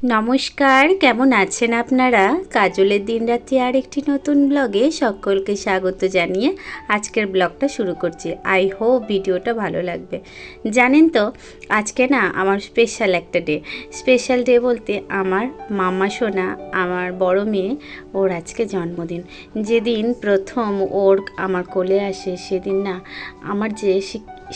নমস্কার, কেমন আছেন আপনারা? কাজলের দিনরাত্রি আর একটি নতুন ব্লগে সকলকে স্বাগত জানিয়ে আজকের ব্লগটা শুরু করছি। আই হোপ ভিডিওটা ভালো লাগবে। জানেন তো, আজকে না আমার স্পেশাল একটা ডে। স্পেশাল ডে বলতে আমার মামা সোনা, আমার বড় মেয়ে, ওর আজকে জন্মদিন। যেদিন প্রথম ওর আমার কোলে আসে সেদিন না আমার যে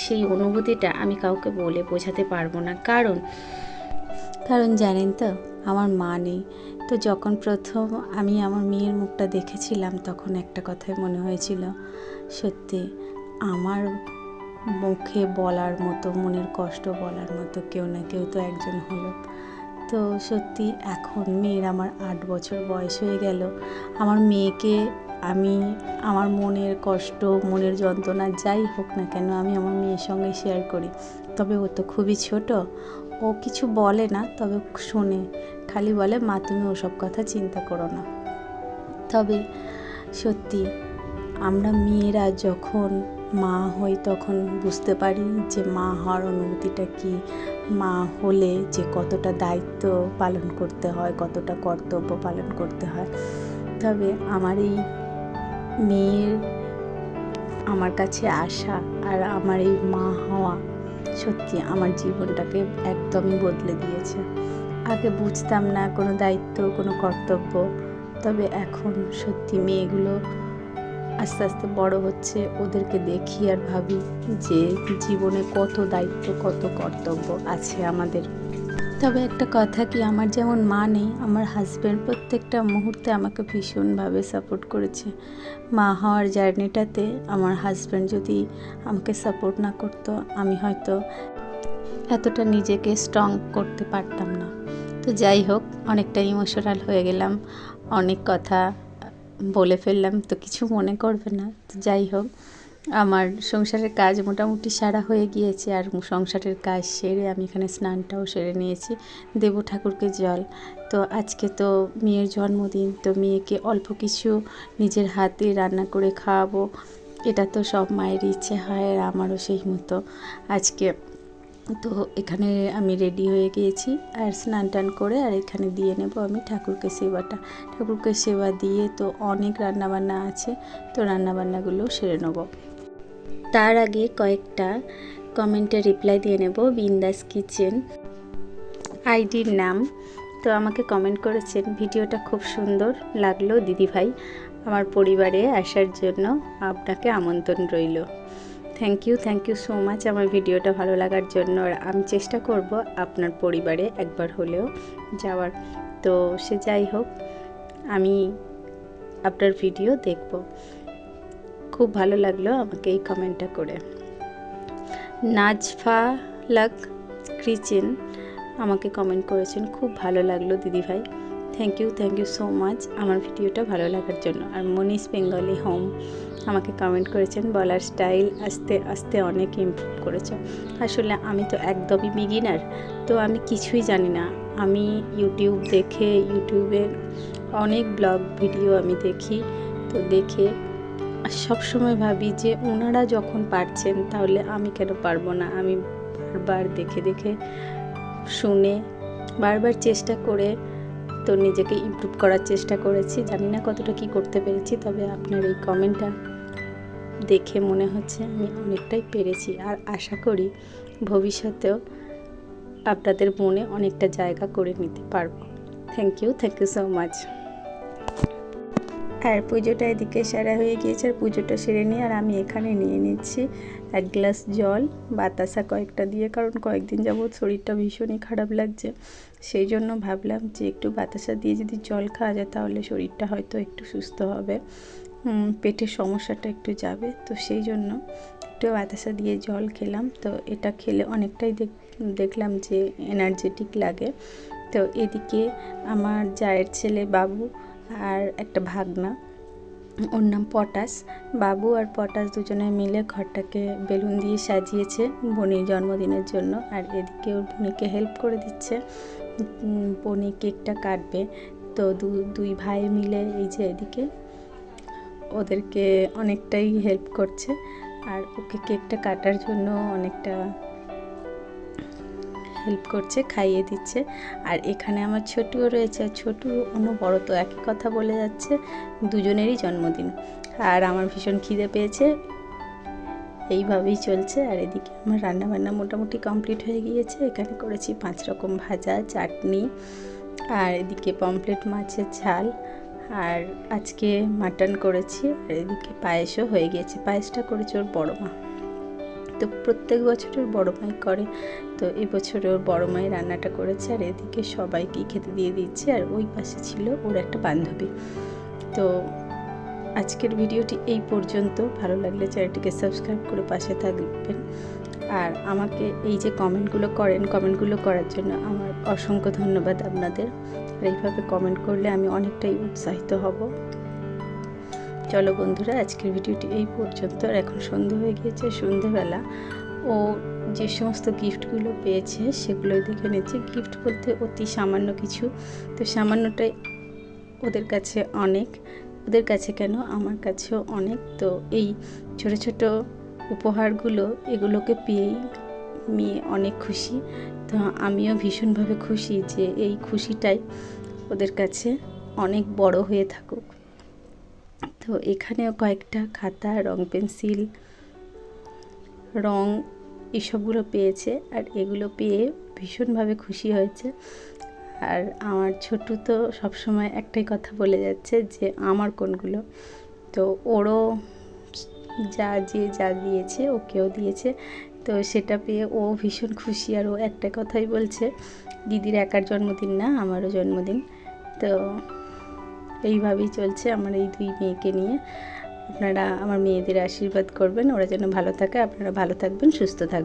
সেই অনুভূতিটা আমি কাউকে বলে বোঝাতে পারবো না। কারণ জানেন তো, আমার মা নেই। তো যখন প্রথম আমি আমার মেয়ের মুখটা দেখেছিলাম তখন একটা কথাই মনে হয়েছিল, সত্যি আমার মুখে বলার মতো, মনের কষ্ট বলার মতো কেউ না কেউ তো একজন হলো। তো সত্যি এখন মেয়ের আমার 8 বছর বয়স হয়ে গেল। আমার মেয়েকে আমি আমার মনের কষ্ট, মনের যন্ত্রণা যাই হোক না কেন আমি আমার মেয়ের সঙ্গে শেয়ার করি। তবে ও তো খুবই ছোট, ও কিছু বলে না, তবে শোনে, খালি বলে মা তুমি ওসব কথা চিন্তা করো না। তবে সত্যি আমরা মেয়েরা যখন মা হই তখন বুঝতে পারি যে মা হওয়ার অনুভূতিটা কী, মা হলে যে কতটা দায়িত্ব পালন করতে হয়, কতটা কর্তব্য পালন করতে হয়। তবে আমার এই মেয়ের আমার কাছে আসা আর আমার এই মা হওয়া সত্যি আমার জীবনটাকে একদমই বদলে দিয়েছে। আগে বুঝতাম না কোনো দায়িত্ব, কোনো কর্তব্য, তবে এখন সত্যি মেয়েগুলো আস্তে আস্তে বড় হচ্ছে, ওদেরকে দেখি আর ভাবি যে জীবনে কত দায়িত্ব, কত কর্তব্য আছে আমাদের। তবে একটা কথা কি, আমার যেমন মা নেই, আমার হাজব্যান্ড প্রত্যেকটা মুহূর্তে আমাকে ভীষণভাবে সাপোর্ট করেছে। মা হওয়ার জার্নিটাতে আমার হাজব্যান্ড যদি আমাকে সাপোর্ট না করতো, আমি হয়তো এতটা নিজেকে স্ট্রং করতে পারতাম না। তো যাই হোক, অনেকটা ইমোশনাল হয়ে গেলাম, অনেক কথা বলে ফেললাম, তো কিছু মনে করবে না। তো যাই হোক, আমার সংসারের কাজ মোটামুটি সারা হয়ে গিয়েছে, আর সংসারের কাজ সেরে আমি এখানে স্নানটাও সেরে নিয়েছি, দেব ঠাকুরকে জল। তো আজকে তো মেয়ের জন্মদিন, তো মেয়েকে অল্প কিছু নিজের হাতে রান্না করে খাওয়াবো, এটা তো সব মায়ের ইচ্ছে হয়, আর আমারও সেই মতো আজকে। তো এখানে আমি রেডি হয়ে গিয়েছি, আর স্নান টান করে আর এখানে দিয়ে নেব আমি ঠাকুরকে সেবা দিয়ে, তো অনেক রান্নাবান্না আছে, তো রান্নাবান্নাগুলো সেরে নেব। তার আগে কয়েকটা কমেন্টে রিপ্লাই দিয়ে নেব। বিন্দাস কিচেন আইডির নাম, তো আমাকে কমেন্ট করেছেন ভিডিওটা খুব সুন্দর লাগলো দিদিভাই, আমার পরিবারে আসার জন্য আপনাকে আমন্ত্রণ রইল। থ্যাংক ইউ সো মাচ আমার ভিডিওটা ভালো লাগার জন্য। আর আমি চেষ্টা করব আপনার পরিবারে একবার হলেও যাওয়ার। তো সে যাই হোক, আমি আপনার ভিডিও দেখব। খুব ভালো লাগলো আমাকে এই কমেন্টটা করে। নাজফা লাক কিচেন আমাকে কমেন্ট করেছেন, খুব ভালো লাগলো দিদিভাই, থ্যাংক ইউ সো মাচ আমার ভিডিওটা ভালো লাগার জন্য। আর মনীষ বেঙ্গলি হোম আমাকে কমেন্ট করেছেন, বলার স্টাইল আস্তে আস্তে অনেক ইমপ্রুভ করেছো। আসলে আমি তো একদমই বিগিনার, তো আমি কিছুই জানি না। আমি ইউটিউবে অনেক ব্লগ ভিডিও আমি দেখি, তো দেখে সবসময় ভাবি যে ওনারা যখন পারছেন তাহলে আমি কেন পারবো না। আমি বারবার দেখে শুনে বারবার চেষ্টা করে তো নিজেকে ইমপ্রুভ করার চেষ্টা করেছি। জানি না কতটা কি করতে পেরেছি, তবে আপনার এই কমেন্টটা দেখে মনে হচ্ছে আমি অনেকটাই পেরেছি, আর আশা করি ভবিষ্যতেও আপনাদের মনে অনেকটা জায়গা করে নিতে পারবো। Thank you so much. আর পুজোটা এদিকে সারা হয়ে গিয়েছে, আর পুজোটা সেরে নিয়ে আর আমি এখানে নিয়ে নিচ্ছি 1 গ্লাস জল, বাতাসা কয়েকটা দিয়ে, কারণ কয়েকদিন যাবৎ শরীরটা ভীষণই খারাপ লাগছে, সেই জন্য ভাবলাম যে একটু বাতাসা দিয়ে যদি জল খাওয়া যায় তাহলে শরীরটা হয়তো একটু সুস্থ হবে, পেটের সমস্যাটা একটু যাবে। তো সেই জন্য একটু বাতাসা দিয়ে জল খেলাম। তো এটা খেলে অনেকটাই দেখলাম যে এনার্জেটিক লাগে। তো এদিকে আমার জায়ের ছেলে বাবু আর একটা ভাগনা, ওর নাম পটাশ, বাবু আর পটাশ দুজনে মিলে ঘরটাকে বেলুন দিয়ে সাজিয়েছে বনির জন্মদিনের জন্য। আর এদিকে ওর বনিকে হেল্প করে দিচ্ছে, বনি কেকটা কাটবে। তো দুই ভাই মিলে এই যে এদিকে ওদেরকে অনেকটাই হেল্প করছে, আর ওকে কেকটা কাটার জন্য অনেকটা হেল্প করছে, খাইয়ে দিচ্ছে। আর এখানে আমার ছোটুও রয়েছে, ছোটু অন্য বড় তো একই কথা বলে যাচ্ছে, দুজনেরই জন্মদিন। আর আমার ভীষণ খিদে পেয়েছে, এইভাবেই চলছে। আর এদিকে আমার রান্নাবান্না মোটামুটি কমপ্লিট হয়ে গিয়েছে। এখানে করেছি 5 রকম ভাজা, চাটনি, আর এদিকে পমফ্রেট মাছের ঝাল, আর আজকে মাটন করেছি। আর এদিকে পায়েসও হয়ে গিয়েছে। পায়েসটা করেছে ওর বড় মা, তো প্রত্যেক বছর ওর বড় মাই করে, তো এই বছরে ওর বড় মাই রান্নাটা করেছে। আর এদিকে সবাইকেই খেতে দিয়ে দিচ্ছে। আর ওই পাশে ছিল ওর একটা বান্ধবী। তো আজকের ভিডিওটি এই পর্যন্ত। ভালো লাগলে চ্যানেলটিকে সাবস্ক্রাইব করে পাশে থাকবেন। আর আমাকে এই যে কমেন্টগুলো করেন, কমেন্টগুলো করার জন্য আমার অসংখ্য ধন্যবাদ আপনাদের। আর এইভাবে কমেন্ট করলে আমি অনেকটাই উৎসাহিত হব। চলো বন্ধুরা, আজকের ভিডিওটি এই পর্যন্ত। আর এখন সন্ধে হয়ে গিয়েছে। সন্ধেবেলা ও যে সমস্ত গিফটগুলো পেয়েছে সেগুলোই দেখে নিচ্ছে। গিফট বলতে অতি সামান্য কিছু, তো সামান্যটাই ওদের কাছে অনেক। ওদের কাছে কেন, আমার কাছেও অনেক। তো এই ছোট ছোট উপহারগুলো, এগুলোকে পেয়েই মেয়ে অনেক খুশি। তো আমিও ভীষণভাবে খুশি যে এই খুশিটাই ওদের কাছে অনেক বড় হয়ে থাকুক। তো এখানেও কয়েকটা খাতা, রং পেন্সিল, রং এসবগুলো পেয়েছে। আর এগুলো পেয়ে ভীষণভাবে খুশি হয়েছে। আর আমার ছোটু তো সবসময় একটাই কথা বলে যাচ্ছে যে আমার কোনগুলো, তো ওরও যা দিয়েছে ওকেও দিয়েছে। তো সেটা পেয়ে ও ভীষণ খুশি। আর ও একটা কথাই বলছে, দিদির একার জন্মদিন না, আমারও জন্মদিন। তো এইভাবেই চলছে আমার এই দুই মেয়েকে নিয়ে। আপনারা আমার মেয়েদের আশীর্বাদ করবেন, ওরা যেন ভালো থাকে। আপনারা ভালো থাকবেন, সুস্থ থাকবেন।